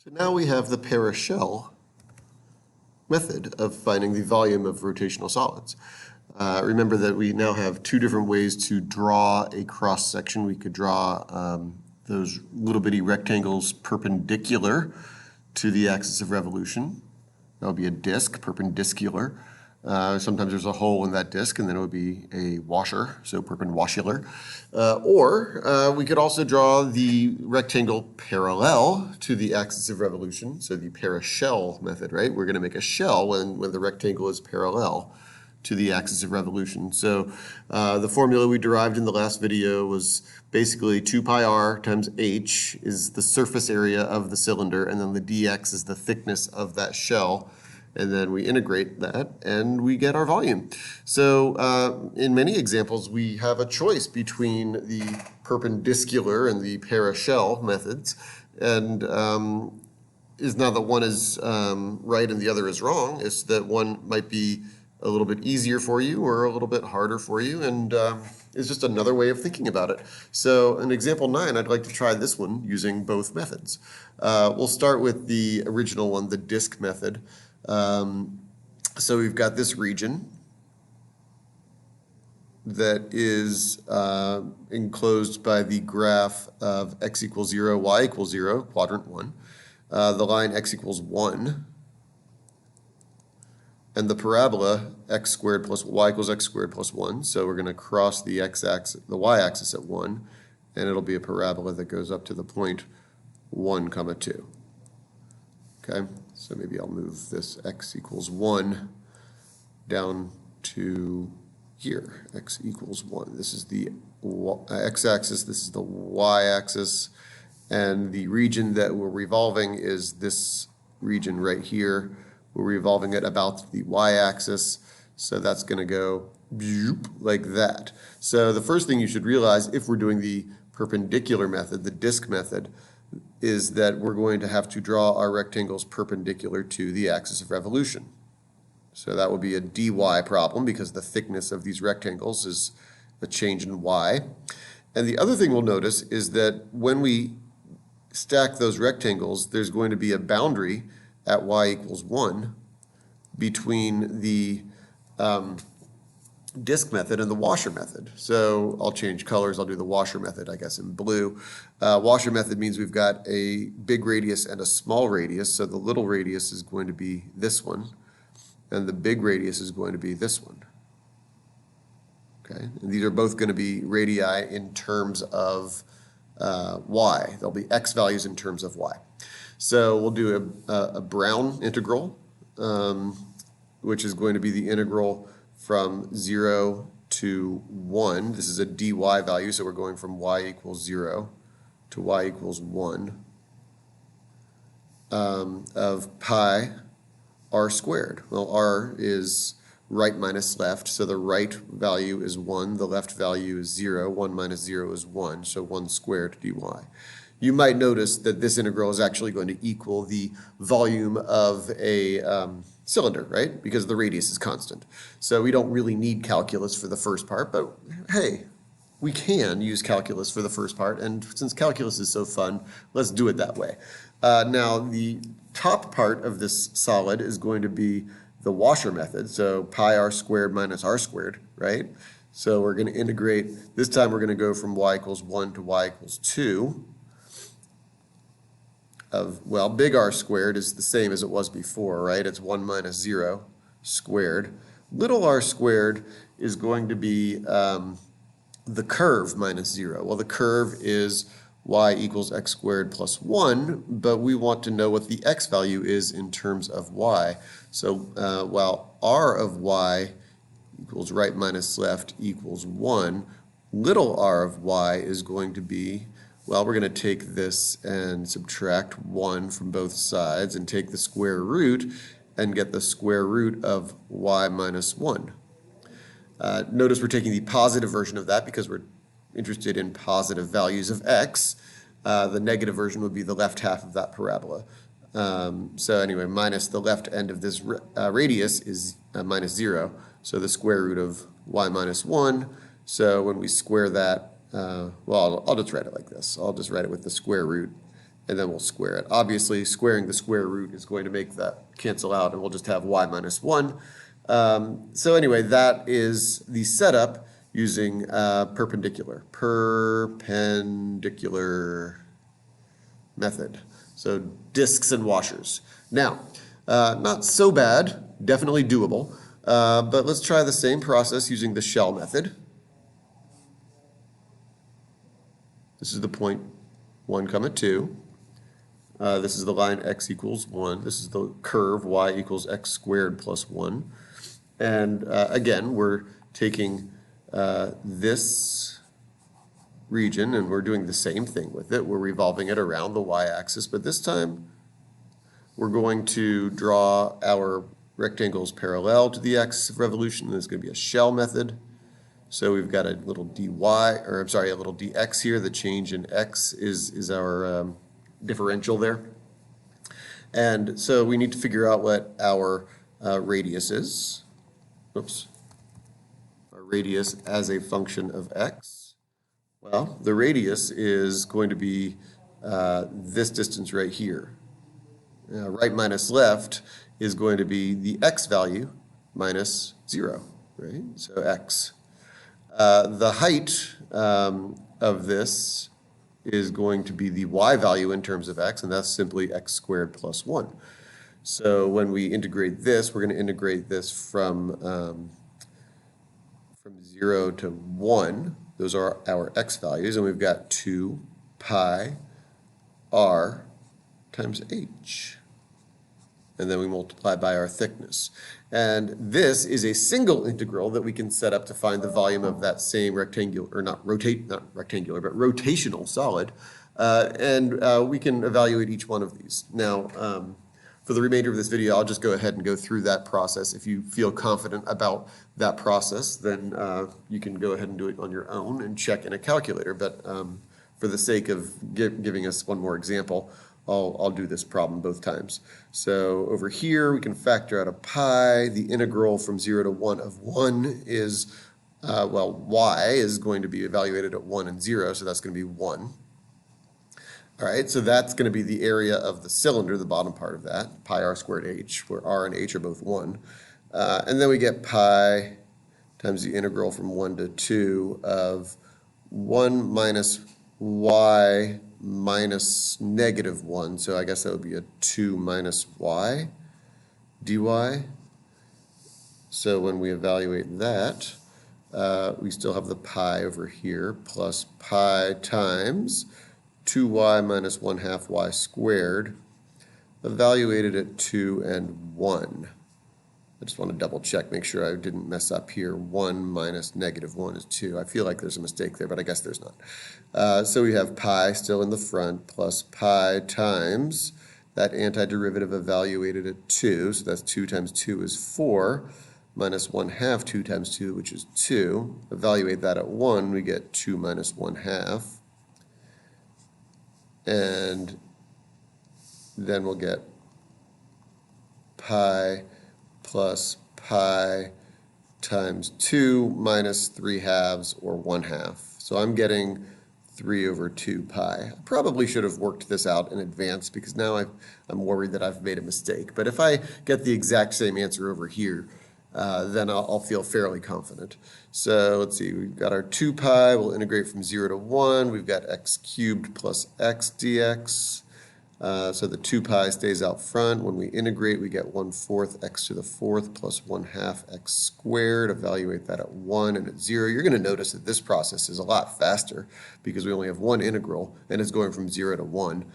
So now we have the Parashell method of finding the volume of rotational solids. Remember that we now have two different ways to draw a cross section. We could draw those little bitty rectangles perpendicular to the axis of revolution. That would be a disk, perpendicular. Sometimes there's a hole in that disk, and then it would be a washer, so perpendicular. Or we could also draw the rectangle parallel to the axis of revolution, so the Parashell method, right? We're going to make a shell when the rectangle is parallel to the axis of revolution. So the formula we derived in the last video was basically 2 pi r times h is the surface area of the cylinder, and then the dx is the thickness of that shell. And then we integrate that and we get our volume. So in many examples, we have a choice between the perpendicular and the Parashell methods. And it's not that one is right and the other is wrong. It's that one might be a little bit easier for you or a little bit harder for you. And it's just another way of thinking about it. So in example 9, I'd like to try this one using both methods. We'll start with the original one, the disk method. So we've got this region that is enclosed by the graph of x equals 0, y equals 0, quadrant 1, the line x equals 1, and the parabola x squared plus y equals x squared plus 1. So we're going to cross the x-axis, the y-axis at 1, and it'll be a parabola that goes up to the point 1, 2. Okay, so maybe I'll move this x equals 1 down to here, x equals 1. This is the x-axis, this is the y-axis, and the region that we're revolving is this region right here. We're revolving it about the y-axis, so that's going to go like that. So the first thing you should realize if we're doing the perpendicular method, the disk method, is that we're going to have to draw our rectangles perpendicular to the axis of revolution. So that would be a dy problem because the thickness of these rectangles is a change in y. And the other thing we'll notice is that when we stack those rectangles, there's going to be a boundary at y equals 1 between the disk method and the washer method. So I'll change colors. I'll do the washer method, I guess, in blue. Washer method means we've got a big radius and a small radius. So the little radius is going to be this one, and the big radius is going to be this one. Okay, and these are both going to be radii in terms of y. There'll be x values in terms of y. So we'll do a Brown integral, which is going to be the integral from 0 to 1. This is a dy value, so we're going from y equals 0 to y equals 1 of pi r squared. Well, r is right minus left, so the right value is 1, the left value is 0, 1 minus 0 is 1, so 1 squared dy. You might notice that this integral is actually going to equal the volume of a cylinder, right? Because the radius is constant. So we don't really need calculus for the first part, but hey, we can use calculus for the first part, and since calculus is so fun, let's do it that way. Now, the top part of this solid is going to be the washer method, so pi r squared minus r squared, right? So we're going to integrate, this time we're going to go from y equals 1 to y equals 2. Well, big R squared is the same as it was before, right? It's 1 minus 0 squared. Little r squared is going to be the curve minus 0. Well, the curve is y equals x squared plus 1, but we want to know what the x value is in terms of y. So while r of y equals right minus left equals 1, little r of y is going to be, well, we're going to take this and subtract 1 from both sides and take the square root and get the square root of y minus 1. Notice we're taking the positive version of that because we're interested in positive values of x. The negative version would be the left half of that parabola. So anyway, minus the left end of this radius is minus 0. So the square root of y minus 1. So when we square that, well, I'll just write it like this. I'll just write it with the square root and then we'll square it. Obviously, squaring the square root is going to make that cancel out, and we'll just have y minus 1. So anyway, that is the setup using perpendicular method. So disks and washers. Now, not so bad, definitely doable, but let's try the same process using the shell method. This is the point 1, 2. This is the line x equals 1. This is the curve y equals x squared plus 1. And again, we're taking this region and we're doing the same thing with it. We're revolving it around the y-axis, but this time we're going to draw our rectangles parallel to the axis of revolution. There's going to be a shell method. So we've got a little dy, or I'm sorry, a little dx here. The change in x is our differential there. And so we need to figure out what our radius is. Oops. Our radius as a function of x. Well, the radius is going to be this distance right here. Right minus left is going to be the x value minus 0, right? So x. The height of this is going to be the y value in terms of x, and that's simply x squared plus 1. So when we integrate this, we're going to integrate this from 0 to 1. Those are our x values, and we've got 2 pi r times h. And then we multiply by our thickness. And this is a single integral that we can set up to find the volume of that same rectangular, or not rectangular, but rotational solid. And we can evaluate each one of these. Now, for the remainder of this video, I'll just go ahead and go through that process. If you feel confident about that process, then you can go ahead and do it on your own and check in a calculator. But for the sake of giving us one more example, I'll do this problem both times. So over here, we can factor out a pi. The integral from 0 to 1 of 1 is, well, y is going to be evaluated at 1 and 0, so that's going to be 1. All right, so that's going to be the area of the cylinder, the bottom part of that, pi r squared h, where r and h are both 1. And then we get pi times the integral from 1 to 2 of 1 minus y minus negative 1. So I guess that would be a 2 minus y dy. So when we evaluate that, we still have the pi over here plus pi times 2y minus 1/2 y squared, evaluated at 2 and 1. I just want to double check, make sure I didn't mess up here. 1 minus negative 1 is 2. I feel like there's a mistake there, but I guess there's not. So we have pi still in the front plus pi times that antiderivative evaluated at 2. So that's 2 times 2 is 4 minus 1/2, 2 times 2, which is 2. Evaluate that at 1, we get 2 minus 1/2. And then we'll get pi plus pi times 2 minus 3/2 or 1/2. So I'm getting 3 over 2 pi. I probably should have worked this out in advance because now I'm worried that I've made a mistake. But if I get the exact same answer over here, then I'll feel fairly confident. So let's see, we've got our 2 pi, we'll integrate from 0 to 1, we've got x cubed plus x dx. So the 2 pi stays out front. When we integrate, we get 1/4 x to the 4th plus 1/2 x squared. Evaluate that at 1 and at 0. You're going to notice that this process is a lot faster because we only have one integral and it's going from 0 to 1.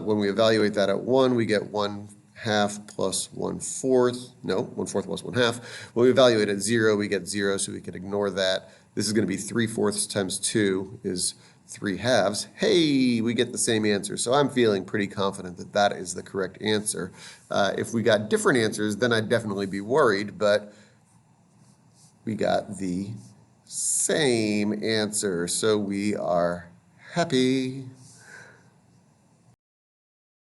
When we evaluate that at 1, we get 1/2 plus 1/4. No, 1/4 plus 1/2. When we evaluate at 0, we get 0, so we can ignore that. This is going to be 3/4 times 2 is 3/2. Hey, we get the same answer. So I'm feeling pretty confident that that is the correct answer. If we got different answers, then I'd definitely be worried, but we got the same answer. So we are happy.